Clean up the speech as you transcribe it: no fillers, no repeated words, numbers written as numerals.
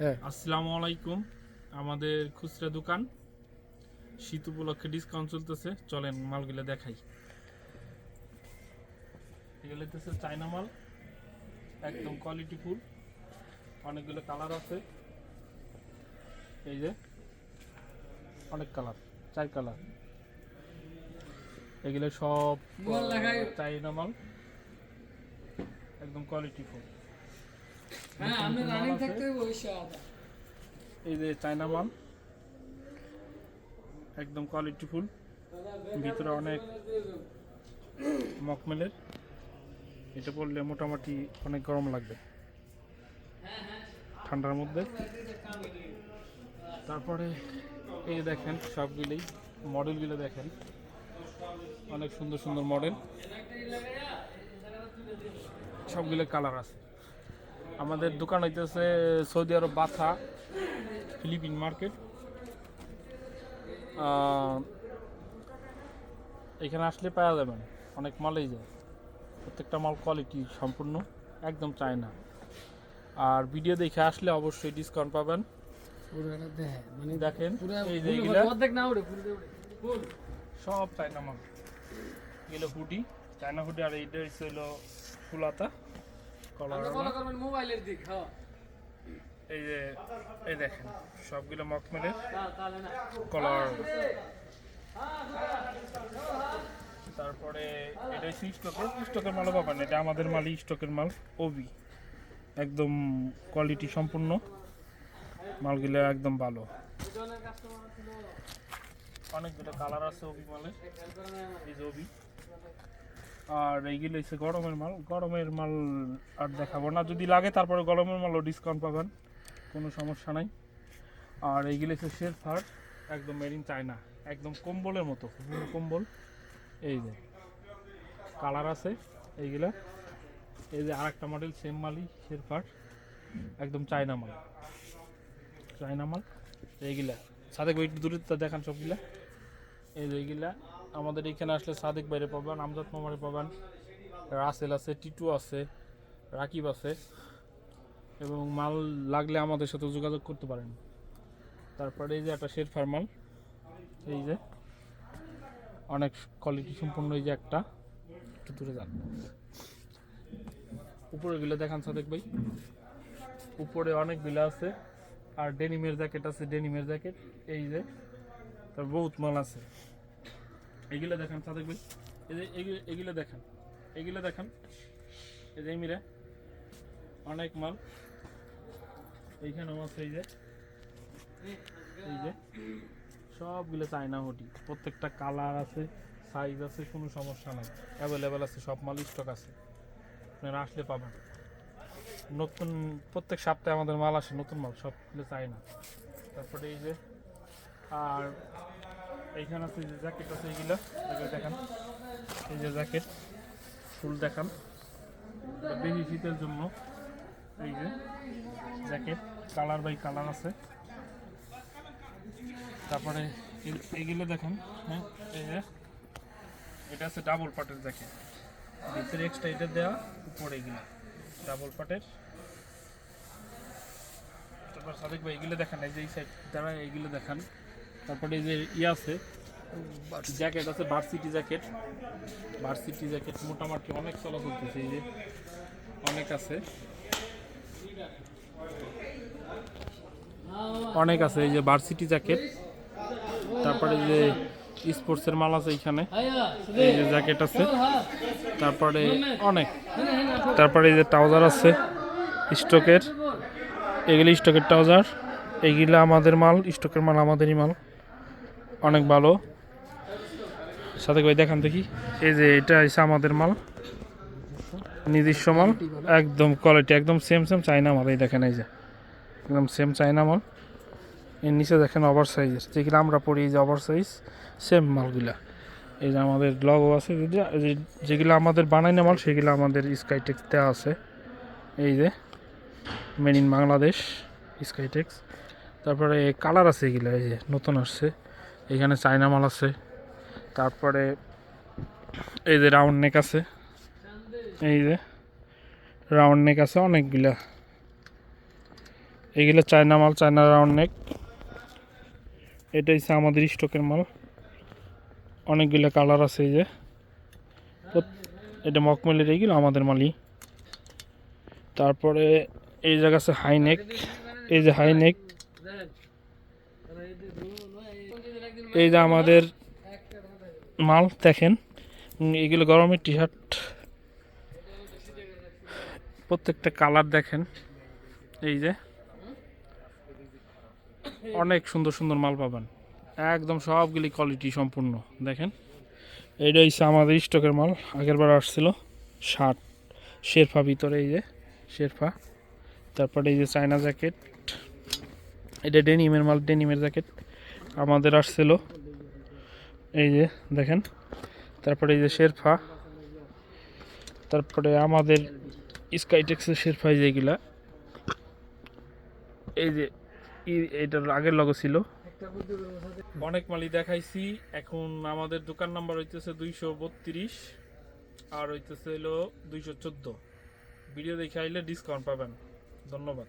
হ্যাঁ। আসসালামু আলাইকুম। আমাদের খুচরা দোকান, শীত উপলক্ষে ডিসকাউন্ট চলতেছে, চলেন মালগুলো দেখাই। এগুলো হচ্ছে চায়না মাল, একদম কোয়ালিটি ফুল, অনেকগুলো কালার আছে। এই যে অনেক কালার, 4 কালার। এগুলো সব চায়না মাল, একদম কোয়ালিটি ফুল। এই যে চায়না মাল, একদম কোয়ালিটি ফুল, ভিতরে অনেক মকমেলের। এটা পরলে মোটামুটি অনেক গরম লাগবে ঠান্ডার মধ্যে। তারপরে এই দেখেন সবগুলোই মডেলগুলো দেখেন, অনেক সুন্দর সুন্দর মডেল, সবগুলো কালার আছে। আমাদের দোকান হইতেছে সৌদি আরব বাথা ফিলিপিন মার্কেট। এখানে আসলে পাওয়া যাবেন অনেক মালই যায়, প্রত্যেকটা মাল কোয়ালিটি সম্পূর্ণ, একদম চায়না। আর ভিডিও দেখে আসলে অবশ্যই ডিসকাউন্ট পাবেন। দেখেন এই যে এগুলা সব চায়না মাল, এগুলো হুডি, চায়না হুডি। আর এইটা হলো ফুলাতা কলার। এই যে এই দেখেন সবগুলো মকমেলের কলার। তারপরে এটা স্টকের মালও পাবেন, এটা আমাদের মালই স্টকের মাল। ওবি একদম কোয়ালিটি সম্পূর্ণ, মালগুলো একদম ভালো। অনেকগুলো কালার আছে ওবি মালের, এই যে ওবি। আর এইগুলো হচ্ছে গরমের মাল, গরমের মাল আর দেখাবো না, যদি লাগে তারপরে গরমের মালও ডিসকাউন্ট পাবেন, কোনো সমস্যা নাই। আর এইগুলো হচ্ছে শেরফার, একদম মেড ইন চায়না, একদম কম্বলের মতো কম্বল। এই যে কালার আছে এইগুলা। এই যে আরেকটা মডেল সেম মালই শেরফার, একদম চায়না মাল, চায়না মাল। এইগুলা সাদেক ভাই একটু দূরে দেখান সবগুলা। এই যে এইগুলা আমাদের এখানে আসলে সাদেক বাইরে পাবেন, আমজাদ মামারে পাবেন, রাসেল আছে, টিটু আছে, রাকিব আছে। এবং মাল লাগলে আমাদের সাথে যোগাযোগ করতে পারেন। তারপরে এই যে একটা শেরফার মাল, এই যে অনেক কোয়ালিটি সম্পূর্ণ। এই যে একটা, একটু দূরে যান, উপরে গুলো দেখান সাদেক ভাই। উপরে অনেকগুলো আছে। আর ডেনিমের জ্যাকেট আছে, ডেনিমের জ্যাকেট। এই যে তার বহুত মাল আছে, এগুলো দেখান সাদেক ভাই। এই যে এগুলো দেখান, এগুলো দেখান। এই যে মিরে অনেক মাল এইখানেও আছে। এই যে সবগুলো চায়না হুডি, প্রত্যেকটা কালার আছে, সাইজ আছে, কোনো সমস্যা নাই, অ্যাভেলেবেল আছে, সব মাল স্টক আছে, আপনারা আসলে পাবেন। নতুন প্রত্যেক সপ্তাহে আমাদের মাল আসে, নতুন মাল সবগুলো চায়না। তারপরে এই যে আর এইখানে আছে যে জ্যাকেট আছে, এইগুলো দেখান। এই যে জ্যাকেট ফুল দেখান, বেশি শীতের জন্য। এই যে জ্যাকেট কালার বাই কালার আছে। তারপরে এইগুলো দেখেন, হ্যাঁ এই যে এটা আছে ডাবল পাটের জ্যাকেট, ভিতরে এক্সট্রা এটা দেওয়া, উপরে এগুলো ডাবল পাটের। তারপর সাদেক ভাই এগুলো দেখান, এই যে এই সাইড দ্বারা এইগুলো দেখান। তারপরে এই যে আছে জ্যাকেট আছে, ভার্সিটি জ্যাকেট, ভার্সিটি জ্যাকেট মোটামুটি অনেক চলা চলতেছে। এই যে অনেক আছে, অনেক আছে। এই যে ভার্সিটি জ্যাকেট, তারপরে যে স্পোর্টসের মাল আছে এইখানে, এই যে জ্যাকেট আছে। তারপরে অনেক, তারপরে এই যে ট্রাউজার আছে স্টকের, এগুলি স্টকের ট্রাউজার। এইগুলো আমাদের মাল, স্টকের মাল, আমাদেরই মাল, অনেক ভালো। সাথে করে দেখান দেখি। এই যে এটা হচ্ছে আমাদের মাল, নিজস্ব মাল, একদম কোয়ালিটি, একদম সেম চায়না মাল। এই দেখেন, এই যে একদম সেম চায়না মাল। এর নিচে দেখেন ওভার সাইজের, যেগুলো আমরা পড়ি, এই যে ওভার সাইজ সেম মালগুলা। এই যে আমাদের লগো আছে, যেগুলো আমাদের বানাইনা মাল সেগুলো আমাদের স্কাইটেক্স দেওয়া আছে। এই যে মেড ইন বাংলাদেশ স্কাইটেক্স। তারপরে কালার আছে এগুলো, এই যে নতুন আসছে, এখানে চায়না মাল আছে। তারপরে এই যে রাউন্ড নেক আছে, এই যে রাউন্ড নেক আছে অনেকগুলা। এগুলো চায়না মাল, চায়না রাউন্ড নেক। এটা হচ্ছে আমাদের স্টকের মাল, অনেকগুলো কালার আছে। এই যে এটা মকমেলের, এইগুলো আমাদের মালই। তারপরে এই জায়গা আছে হাইনেক, এই যে হাইনেক, এই যে আমাদের মাল দেখেন। এগুলো গরমের টি শার্ট, প্রত্যেকটা কালার দেখেন। এই যে অনেক সুন্দর সুন্দর মাল পাবেন, একদম সবগুলি কোয়ালিটি সম্পূর্ণ। দেখেন এইটা হচ্ছে আমাদের স্টকের মাল, আগের বার আসছিল শার্ট শেরফা ভিতরে, এই যে শেরফা। তারপরে এই যে চায়না জ্যাকেট, এটা ডেনিমের মাল, ডেনিমের জ্যাকেট আমাদের আসছিল, এই যে দেখেন। তারপরে এই যে শেরফা, তারপরে আমাদের স্কাইটেক্সের শেরফা যেগুলা, এই যে এইটার আগের লগো ছিল। অনেক মালই দেখাইছি। এখন আমাদের দোকান নাম্বার হইতেছে 232 আর হইতেছে হলো 214। ভিডিও দেখে আইলে ডিসকাউন্ট পাবেন। ধন্যবাদ।